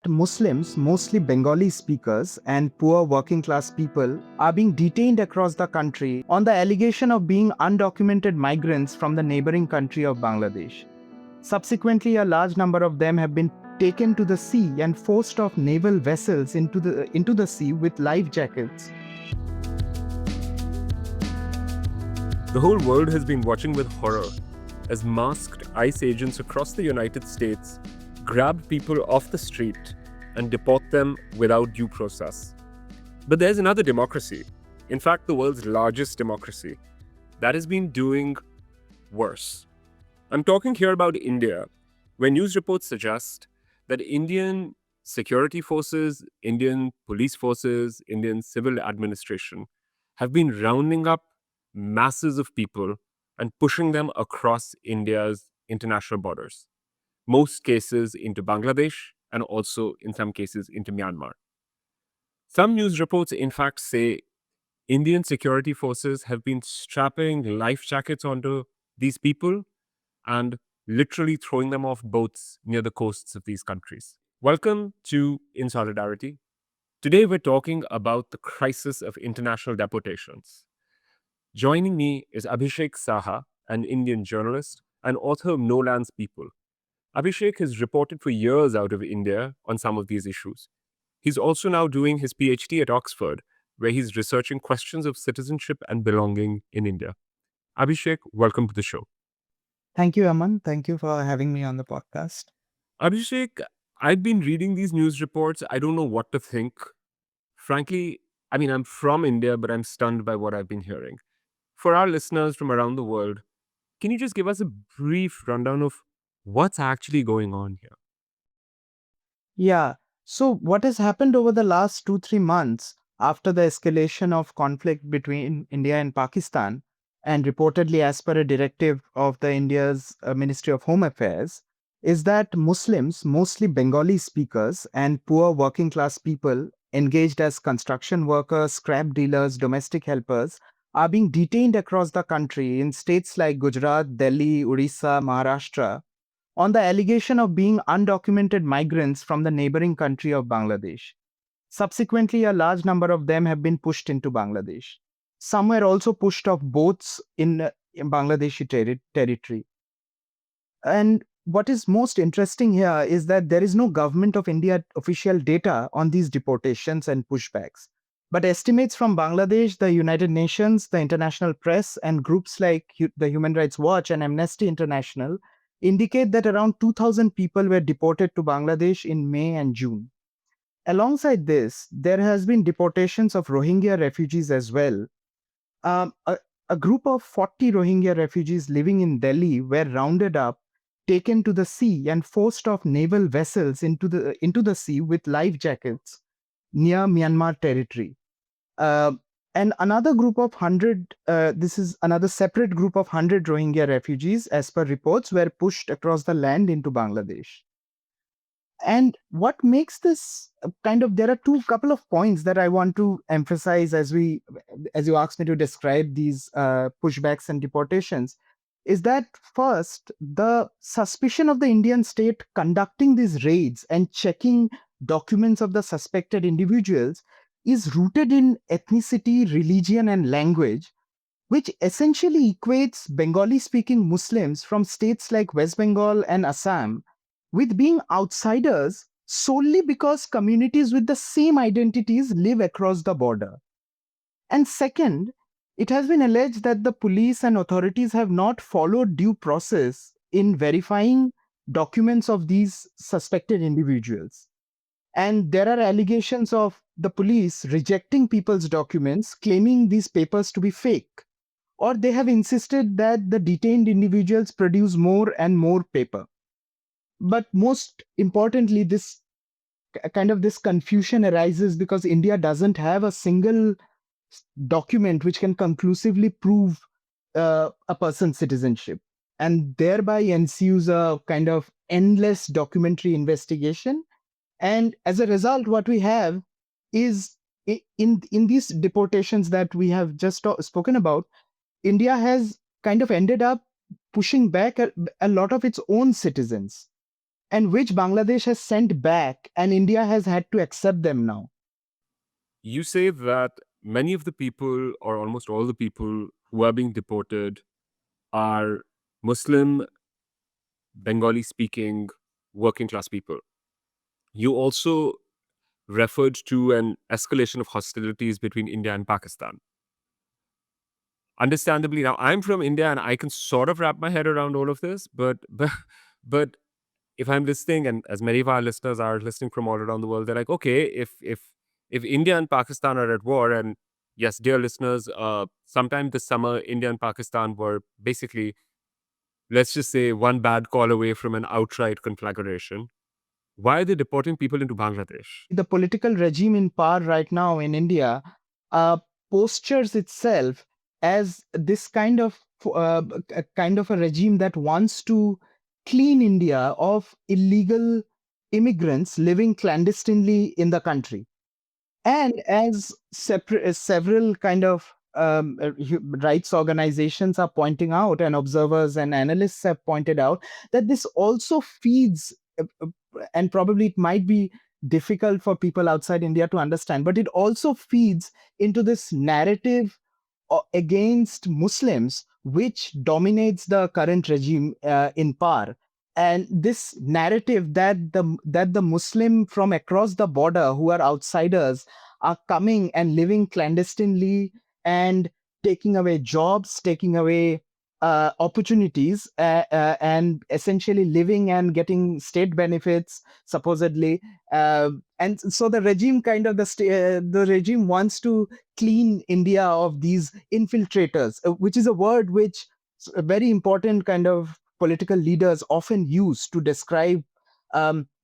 Muslims, mostly Bengali speakers, and poor working class people are being detained across the country on the allegation of being undocumented migrants from the neighboring country of Bangladesh. Subsequently, a large number of them have been taken to the sea and forced off naval vessels into the sea with life jackets. The whole world has been watching with horror as masked ICE agents across the United States grab people off the street and deport them without due process. But there's another democracy, in fact, the world's largest democracy, that has been doing worse. I'm talking here about India, where news reports suggest that Indian security forces, Indian police forces, Indian civil administration have been rounding up masses of people and pushing them across India's international borders, most cases into Bangladesh and also in some cases into Myanmar. Some news reports, in fact, say Indian security forces have been strapping life jackets onto these people and literally throwing them off boats near the coasts of these countries. Welcome to In Solidarity. Today we're talking about the crisis of international deportations. Joining me is Abhishek Saha, an Indian journalist and author of No Land's People. Abhishek has reported for years out of India on some of these issues. He's also now doing his PhD at Oxford, where he's researching questions of citizenship and belonging in India. Abhishek, welcome to the show. Thank you, Aman. Thank you for having me on the podcast. Abhishek, I've been reading these news reports. I don't know what to think. Frankly, I'm from India, but I'm stunned by what I've been hearing. For our listeners from around the world, can you just give us a brief rundown of what's actually going on here? Yeah. So, what has happened over the last 2-3 months after the escalation of conflict between India and Pakistan, and reportedly as per a directive of the India's Ministry of Home Affairs, is that Muslims, mostly Bengali speakers, and poor working class people engaged as construction workers, scrap dealers, domestic helpers, are being detained across the country in states like Gujarat, Delhi, Orissa, Maharashtra on the allegation of being undocumented migrants from the neighboring country of Bangladesh. Subsequently, a large number of them have been pushed into Bangladesh. Some were also pushed off boats in Bangladeshi territory. And what is most interesting here is that there is no Government of India official data on these deportations and pushbacks. But estimates from Bangladesh, the United Nations, the international press, and groups like the Human Rights Watch and Amnesty International indicate that around 2,000 people were deported to Bangladesh in May and June. Alongside this, there has been deportations of Rohingya refugees as well. Um, a, a group of 40 Rohingya refugees living in Delhi were rounded up, taken to the sea, and forced off naval vessels into the sea with life jackets near Myanmar territory. Uh, and another group of 100, this is another separate group of 100 Rohingya refugees, as per reports, were pushed across the land into Bangladesh. And what makes this there are couple of points that I want to emphasize as you asked me to describe these pushbacks and deportations, is that first, the suspicion of the Indian state conducting these raids and checking documents of the suspected individuals is rooted in ethnicity, religion, and language, which essentially equates Bengali speaking Muslims from states like West Bengal and Assam with being outsiders solely because communities with the same identities live across the border. And second, it has been alleged that the police and authorities have not followed due process in verifying documents of these suspected individuals. And there are allegations of the police rejecting people's documents, claiming these papers to be fake, or they have insisted that the detained individuals produce more and more paper. But most importantly, this confusion arises because India doesn't have a single document which can conclusively prove a person's citizenship, and thereby ensues a kind of endless documentary investigation. And as a result, what we have is, in these deportations that we have just spoken about, India has kind of ended up pushing back a lot of its own citizens. and which Bangladesh has sent back, and India has had to accept them now. You say that many of the people, or almost all the people who are being deported, are Muslim, Bengali speaking, working class people. You also referred to an escalation of hostilities between India and Pakistan. Understandably, now I'm from India and I can sort of wrap my head around all of this, but if I'm listening, and as many of our listeners are listening from all around the world, they're like, okay, if India and Pakistan are at war, and yes, dear listeners, sometime this summer, India and Pakistan were basically, let's just say, one bad call away from an outright conflagration. Why are they deporting people into Bangladesh? The political regime in power right now in India uh, postures itself as this kind of a regime that wants to clean India of illegal immigrants living clandestinely in the country. And as several kind of rights organizations are pointing out, and observers and analysts have pointed out, that this also feeds, and probably it might be difficult for people outside India to understand, but it also feeds into this narrative against Muslims, which dominates the current regime in power. And this narrative that the Muslim from across the border who are outsiders are coming and living clandestinely and taking away jobs, taking away opportunities, and essentially living and getting state benefits, supposedly. And so the regime the regime wants to clean India of these infiltrators, which is a word which very important kind of political leaders often use to describe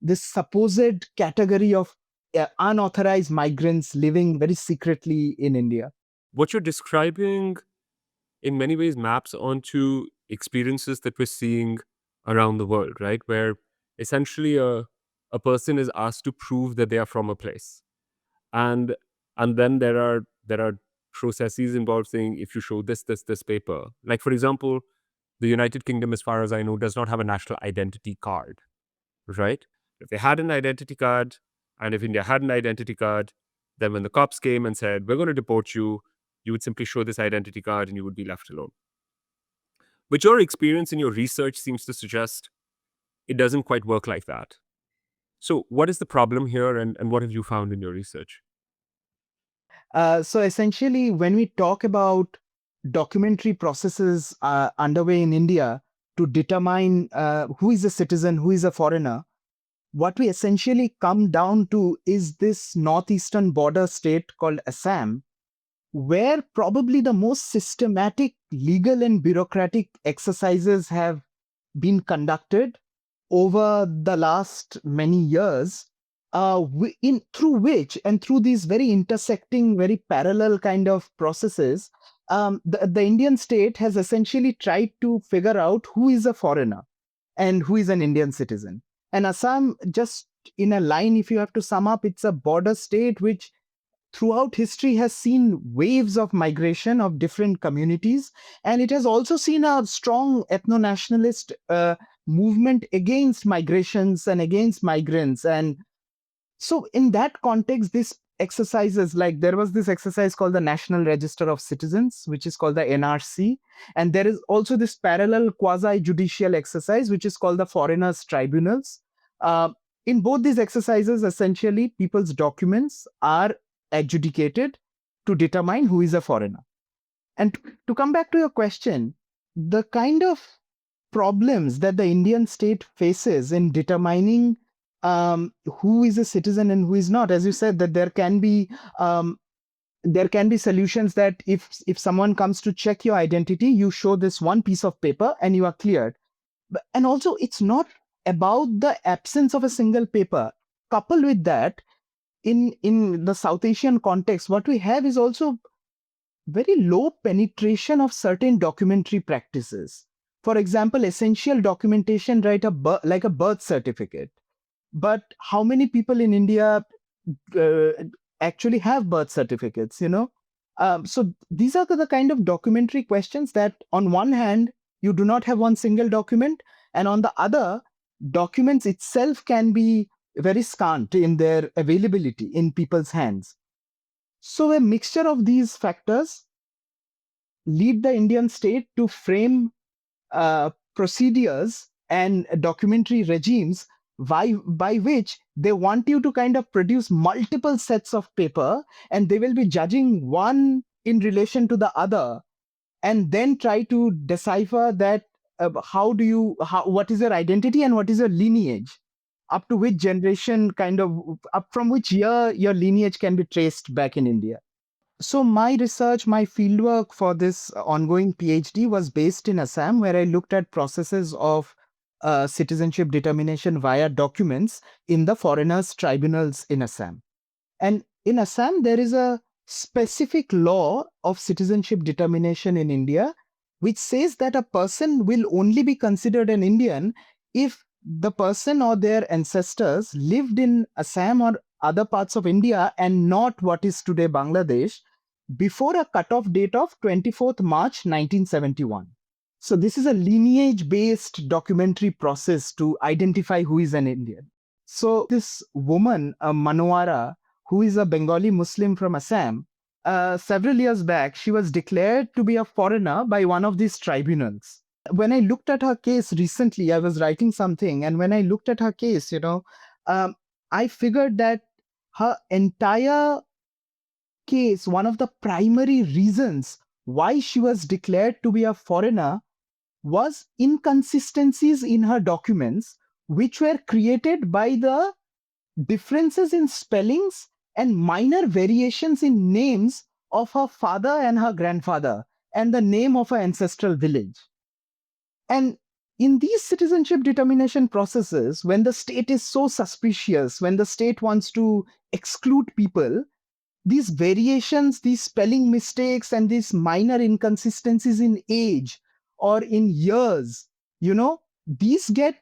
this supposed category of unauthorized migrants living very secretly in India. What you're describing in many ways maps onto experiences that we're seeing around the world, right? Where essentially a person is asked to prove that they are from a place. And and then there are processes involved saying if you show this paper. Like for example, the United Kingdom, as far as I know, does not have a national identity card, right? If they had an identity card, and if India had an identity card, then when the cops came and said, we're going to deport you, you would simply show this identity card and you would be left alone. But your experience in your research seems to suggest it doesn't quite work like that. So, what is the problem here, and what have you found in your research? So essentially, when we talk about documentary processes underway in India to determine who is a citizen, who is a foreigner, what we essentially come down to is this northeastern border state called Assam, where probably the most systematic legal and bureaucratic exercises have been conducted over the last many years, through which and through these very intersecting, very parallel kind of processes, the Indian state has essentially tried to figure out who is a foreigner and who is an Indian citizen. And Assam, just in a line, if you have to sum up, it's a border state which throughout history has seen waves of migration of different communities, and it has also seen a strong ethno-nationalist movement against migrations and against migrants. And so in that context, this exercises, like there was this exercise called the National Register of Citizens, which is called the NRC, and there is also this parallel quasi judicial exercise which is called the Foreigners Tribunals. uh, in both these exercises, essentially people's documents are adjudicated to determine who is a foreigner. And to come back to your question, the kind of problems that the Indian state faces in determining who is a citizen and who is not, as you said, that um, there can be solutions that if someone comes to check your identity, you show this one piece of paper and you are cleared. And also, it's not about the absence of a single paper. Coupled with that, in the South Asian context, what we have is also very low penetration of certain documentary practices. For example, essential documentation, right, like a birth certificate. But how many people in India uh, actually have birth certificates, you know? So these are the kind of documentary questions that, on one hand, you do not have one single document, and on the other, documents itself can be very scant in their availability in people's hands. So, a mixture of these factors lead the Indian state to frame procedures and documentary regimes by which they want you to kind of produce multiple sets of paper, and they will be judging one in relation to the other, and then try to decipher that what is your identity and what is your lineage, up to which generation, kind of up from which year your lineage can be traced back in India. So my research, my fieldwork for this ongoing PhD was based in Assam, where I looked at processes of citizenship determination via documents in the foreigners' tribunals in Assam. And in Assam, there is a specific law of citizenship determination in India, which says that a person will only be considered an Indian if the person or their ancestors lived in Assam or other parts of India and not what is today Bangladesh before a cutoff date of 24th March 1971. So, this is a lineage based documentary process to identify who is an Indian. So, this woman, Manowara, who is a Bengali Muslim from Assam, several years back, she was declared to be a foreigner by one of these tribunals. When I looked at her case recently, I was writing something, and when I looked at her case, um, I figured that her entire case, one of the primary reasons why she was declared to be a foreigner was inconsistencies in her documents, which were created by the differences in spellings and minor variations in names of her father and her grandfather and the name of her ancestral village. And in these citizenship determination processes, when the state is so suspicious, when the state wants to exclude people, these variations, these spelling mistakes, and these minor inconsistencies in age or in years, these get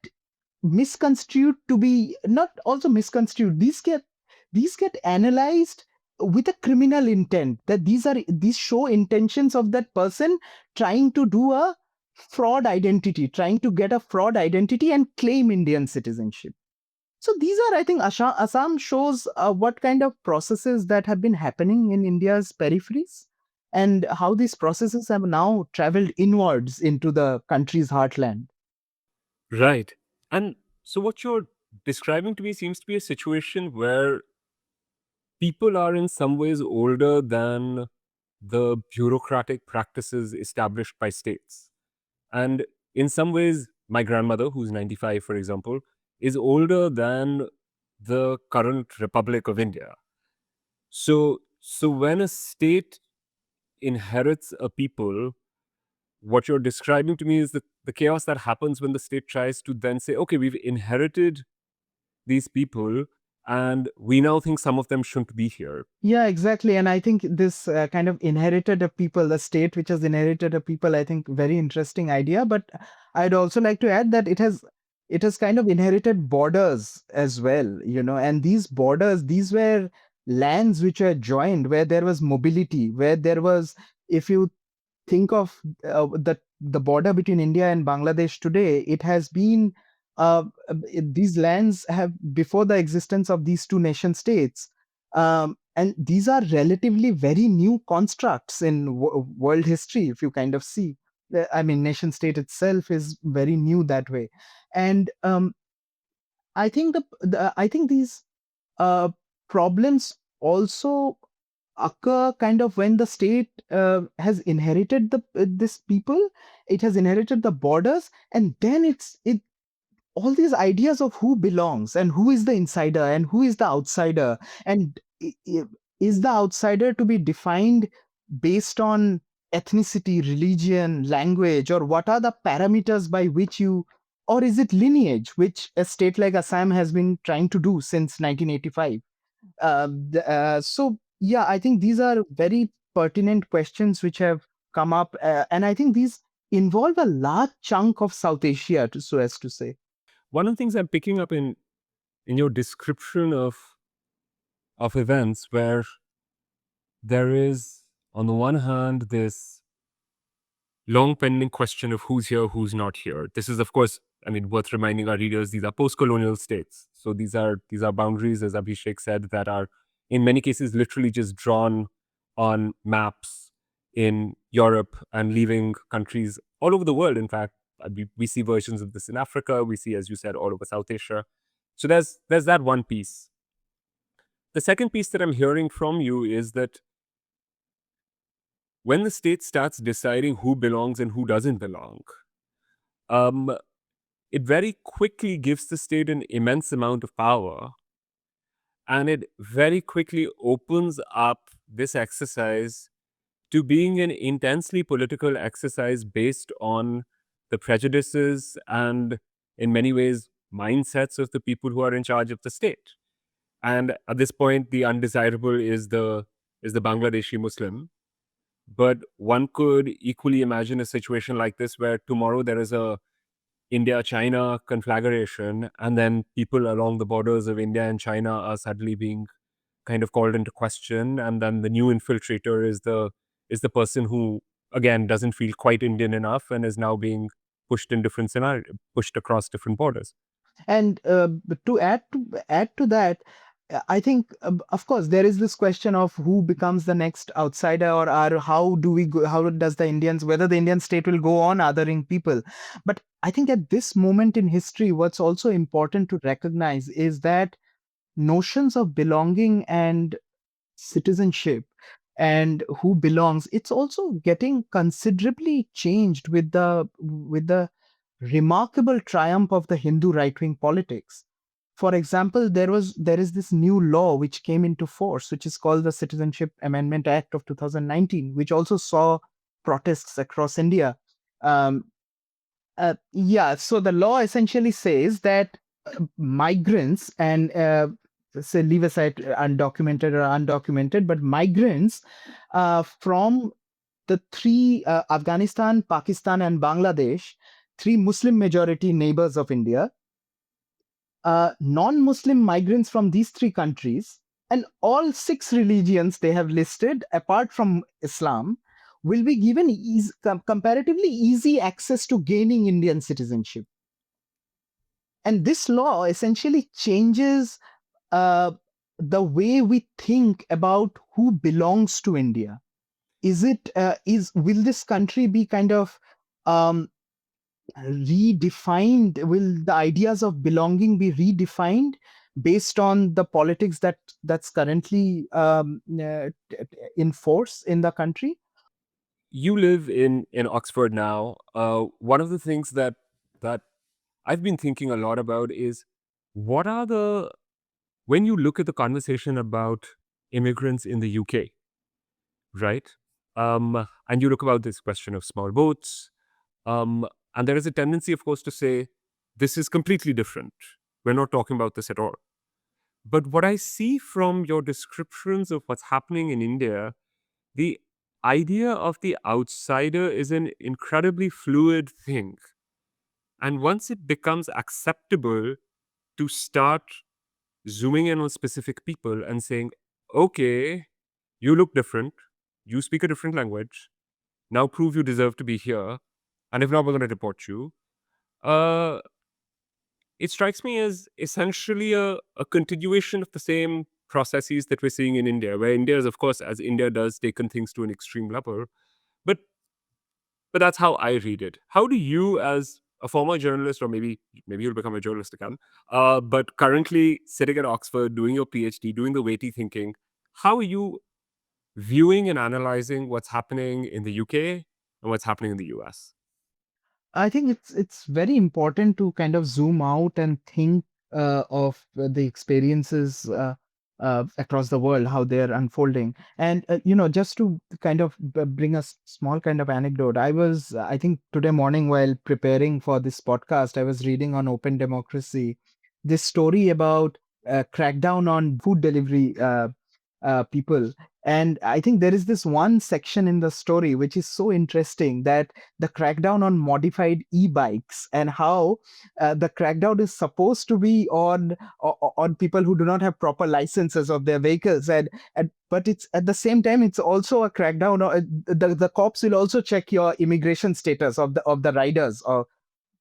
misconstrued to be not also misconstrued. These get analyzed with a criminal intent, that these show intentions of that person trying to do a fraud identity, trying to get a fraud identity and claim Indian citizenship. So these are, I think, Assam shows what kind of processes that have been happening in India's peripheries, and how these processes have now traveled inwards into the country's heartland. Right. And so what you're describing to me seems to be a situation where people are in some ways older than the bureaucratic practices established by states. And in some ways, my grandmother, who's 95, for example, is older than the current Republic of India. So when a state inherits a people, what you're describing to me is the chaos that happens when the state tries to then say, okay, we've inherited these people and we now think some of them shouldn't be here. Yeah, exactly. And I think this kind of inherited a people, the state which has inherited a people, I think very interesting idea. But I'd also like to add that it has kind of inherited borders as well, and these borders, these were lands which were joined, where there was mobility, where there was, if you think of the border between India and Bangladesh today, it has been these lands have, before the existence of these two nation states, and these are relatively very new constructs in world history. If you kind of see, I mean, nation state itself is very new that way, and I think I think these uh, problems also occur kind of when the state has inherited this people, it has inherited the borders, and then it all these ideas of who belongs and who is the insider and who is the outsider, and is the outsider to be defined based on ethnicity, religion, language, or what are the parameters by which you, or is it lineage, which a state like Assam has been trying to do since 1985. So yeah, I think these are very pertinent questions which have come up, and I think these involve a large chunk of South Asia, so as to say. One of the things I'm picking up in your description of events where there is, on the one hand, this long pending question of who's here, who's not here. This is, of course, I mean, worth reminding our readers, these are post-colonial states. So these are boundaries, as Abhishek said, that are in many cases literally just drawn on maps in Europe and leaving countries all over the world. In fact, we see versions of this in Africa. We see, as you said, all over South Asia. So there's that one piece. The second piece that I'm hearing from you is that when the state starts deciding who belongs and who doesn't belong, um, it very quickly gives the state an immense amount of power, and it very quickly opens up this exercise to being an intensely political exercise based on the prejudices and, in many ways, mindsets of the people who are in charge of the state. And at this point, the undesirable is the Bangladeshi Muslim. But one could equally imagine a situation like this where tomorrow there is a India-China conflagration, and then people along the borders of India and China are suddenly being kind of called into question, and then the new infiltrator is the person who again doesn't feel quite Indian enough and is now being pushed across different borders. And to add to that, I think, of course, there is this question of who becomes the next outsider, or how do we go, how does the Indians, whether the Indian state will go on othering people. But I think at this moment in history, what's also important to recognize is that notions of belonging and citizenship and who belongs, it's also getting considerably changed with the remarkable triumph of the Hindu right-wing politics. For example, there is this new law which came into force, which is called the Citizenship Amendment Act of 2019, which also saw protests across India. um, yeah, so the law essentially says that migrants and say leave aside undocumented or undocumented, but migrants from the three Afghanistan, Pakistan, and Bangladesh, three Muslim majority neighbors of India, non-Muslim migrants from these three countries, and all six religions they have listed apart from Islam, will be given comparatively easy access to gaining Indian citizenship. And this law essentially changes uh, the way we think about who belongs to India. Is it is will this country be kind of um, redefined? Will the ideas of belonging be redefined based on the politics that's currently in force in the country? You live in Oxford now. One of the things that I've been thinking a lot about is what are the when you look at the conversation about immigrants in the UK, right? And you look about this question of small boats, and there is a tendency, of course, to say this is completely different. We're not talking about this at all. But what I see from your descriptions of what's happening in India, the idea of the outsider is an incredibly fluid thing. And once it becomes acceptable to start zooming in on specific people and saying, okay, you look different, you speak a different language, now prove you deserve to be here, and if not, we're going to deport you. Uh, it strikes me as essentially a continuation of the same processes that we're seeing in India, where India is, of course, as India does, taken things to an extreme level. But but that's how I read it. How do you, as a former journalist, or maybe you'll become a journalist again, but currently sitting at Oxford, doing your PhD, doing the weighty thinking, how are you viewing and analyzing what's happening in the UK and what's happening in the US? I think it's very important to kind of zoom out and think of the experiences across the world, how they're unfolding. And just to kind of bring a small kind of anecdote, I think today morning while preparing for this podcast, I was reading on openDemocracy this story about crackdown on food delivery people. And I think there is this one section in the story which is so interesting, that the crackdown on modified e-bikes, and how the crackdown is supposed to be on people who do not have proper licenses of their vehicles, and but it's at the same time it's also a crackdown. The cops will also check your immigration status of the riders,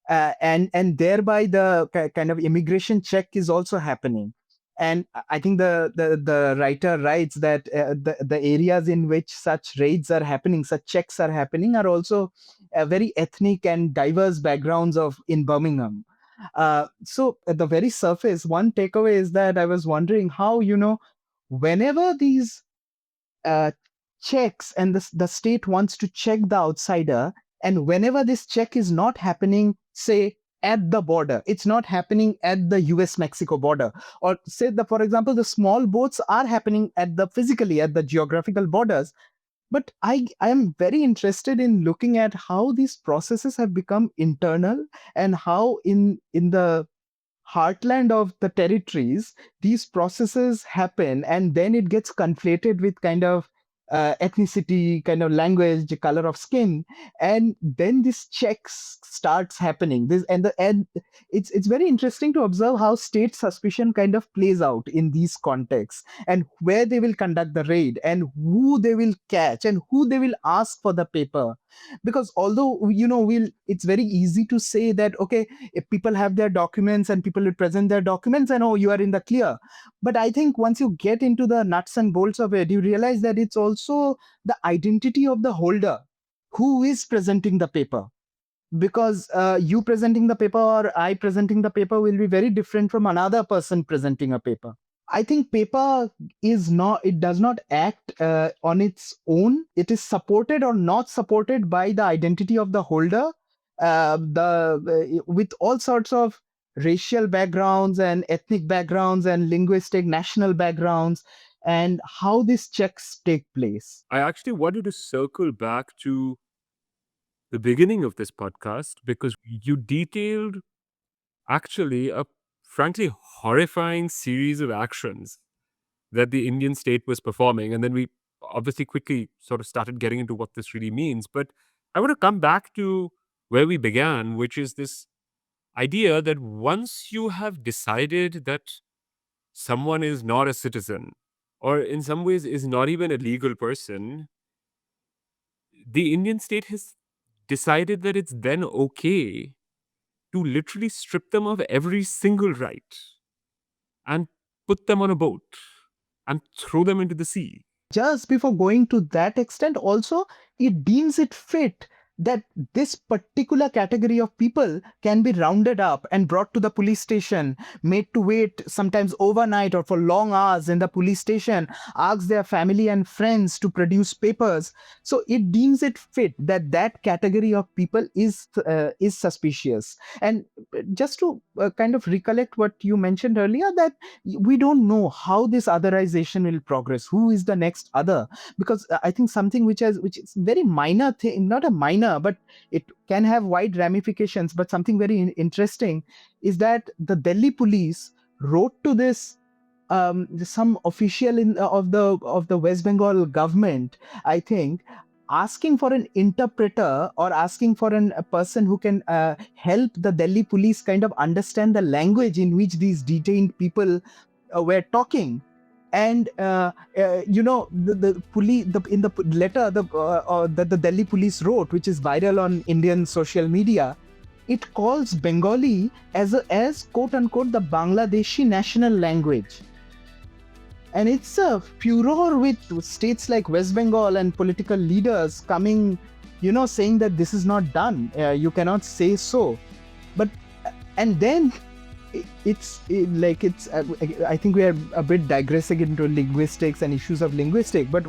and thereby the kind of immigration check is also happening. And I think the writer writes that the areas in which such raids are happening, such checks are happening, are also very ethnic and diverse backgrounds of in Birmingham. So at the very surface, one takeaway is that I was wondering how, whenever these uh, checks and the state wants to check the outsider, and whenever this check is not happening, say at the border, it's not happening at the US Mexico border, or say the for example the small boats are happening at the physically at the geographical borders. But I am very interested in looking at how these processes have become internal, and how in the heartland of the territories these processes happen, and then it gets conflated with kind of ethnicity, kind of language, color of skin, and then this checks starts happening. This and it's very interesting to observe how state suspicion kind of plays out in these contexts, and where they will conduct the raid, and who they will catch, and who they will ask for the paper. Because although we'll it's very easy to say that, okay, if people have their documents and people will present their documents, and oh, you are in the clear. But I think once you get into the nuts and bolts of it, you realize that it's also the identity of the holder who is presenting the paper. Because you presenting the paper or I presenting the paper will be very different from another person presenting a paper. I think paper is not, it does not act on its own. It is supported or not supported by the identity of the holder, with all sorts of racial backgrounds and ethnic backgrounds and linguistic national backgrounds, and how these checks take place. I actually wanted to circle back to the beginning of this podcast because you detailed actually a frankly horrifying series of actions that the Indian state was performing. And then we obviously quickly sort of started getting into what this really means. But I want to come back to where we began, which is this idea that once you have decided that someone is not a citizen, or in some ways is not even a legal person, the Indian state has decided that it's then okay to literally strip them of every single right and put them on a boat and throw them into the sea. Just before going to that extent, also, it deems it fit that this particular category of people can be rounded up and brought to the police station, made to wait sometimes overnight or for long hours in the police station, ask their family and friends to produce papers. So it deems it fit that that category of people is suspicious. And just to kind of recollect what you mentioned earlier, that we don't know how this otherization will progress, who is the next other. Because I think something which is very minor thing, not a minor, but it can have wide ramifications, but something very interesting is that the Delhi police wrote to this some official of the West Bengal government, I think, asking for an interpreter, or asking for a person who can help the Delhi police kind of understand the language in which these detained people were talking. And the police, in the letter that the Delhi police wrote, which is viral on Indian social media, it calls Bengali as quote unquote the Bangladeshi national language. And it's a furor with states like West Bengal and political leaders coming, saying that this is not done. You cannot say so. But and then I think we are a bit digressing into linguistics and issues of linguistics, but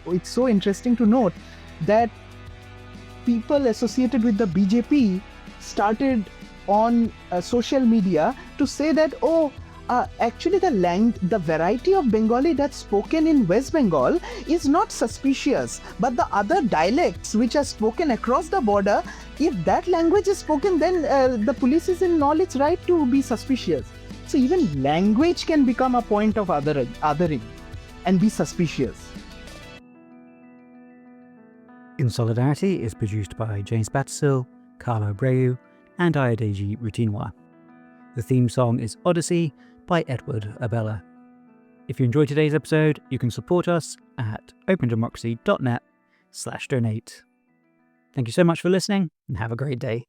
it's so interesting to note that people associated with the BJP started on social media to say that, actually the variety of Bengali that's spoken in West Bengal is not suspicious, but the other dialects which are spoken across the border, if that language is spoken, then the police is in all its right to be suspicious. So even language can become a point of othering and be suspicious. In Solidarity is produced by James Battershill, Carla Abreu, and Ayodeji Rotinwa. The theme song is Odyssey by Edward Abela. If you enjoyed today's episode, you can support us at opendemocracy.net/donate. Thank you so much for listening, and have a great day.